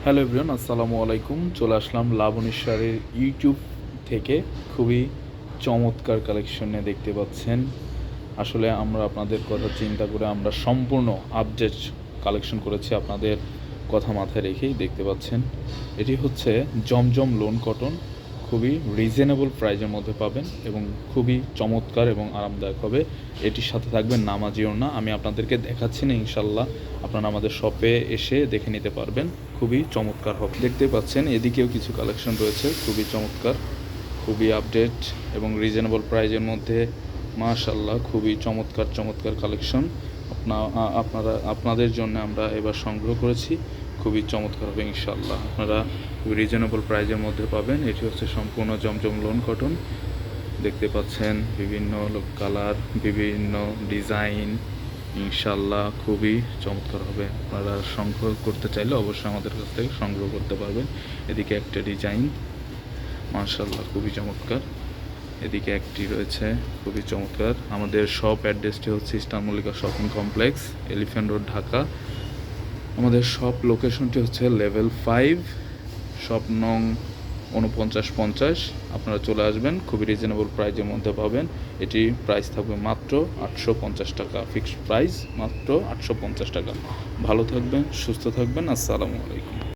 Hello everyone, আসসালামু আলাইকুম। চলে আসলাম লাবণেশ্বরের ইউটিউব থেকে খুবই চমৎকার কালেকশন নিয়ে। দেখতে পাচ্ছেন, আসলে আমরা আপনাদের কথা চিন্তা করে আমরা সম্পূর্ণ আপডেট কালেকশন করেছি আপনাদের কথা মাথায় রেখেই। দেখতে পাচ্ছেন, এটি হচ্ছে জমজম লোন কটন, খুবই রিজনেবল প্রাইজের মধ্যে পাবেন এবং খুবই চমৎকার এবং আরামদায়ক হবে। এটির সাথে থাকবে নামাজি ওড়না। আমি আপনাদেরকে দেখাচ্ছি না, ইনশাল্লাহ আপনারা আমাদের শপে এসে দেখে নিতে পারবেন। খুবই চমৎকার হবে। দেখতে পাচ্ছেন এদিকেও কিছু কালেকশন রয়েছে, খুবই চমৎকার, খুবই আপডেট এবং রিজনেবল প্রাইজের মধ্যে। মাশাআল্লাহ, খুবই চমৎকার চমৎকার কালেকশন আপনাদের জন্য আমরা এবার সংগ্রহ করেছি। খুবই চমৎকার হবে ইনশাআল্লাহ। আপনারা খুবই রিজনেবল প্রাইজের মধ্যে পাবেন। এটি হচ্ছে সম্পূর্ণ জমজম লোন কটন। দেখতে পাচ্ছেন বিভিন্ন কালার, বিভিন্ন ডিজাইন। ইনশাআল্লাহ খুবই চমৎকার হবে। আপনারা সংগ্রহ করতে চাইলে অবশ্যই আমাদের কাছ থেকে সংগ্রহ করতে পারবেন। এদিকে একটা ডিজাইন, মাশাআল্লাহ খুবই চমৎকার। এদিকে একটি রয়েছে, খুবই চমৎকার। আমাদের শপ অ্যাড্রেসটি হচ্ছে eastern Mallika shopping complex, elephant road, Dhaka. আমাদের শপ লোকেশনটি হচ্ছে লেভেল 5, শপ নং 4950। আপনারা চলে আসবেন, খুবই রিজনেবল প্রাইজের মধ্যে পাবেন। এটি প্রাইস থাকবে মাত্র 850 টাকা, ফিক্সড প্রাইস মাত্র 850 টাকা। ভালো থাকবেন, সুস্থ থাকবেন। আসসালামু আলাইকুম।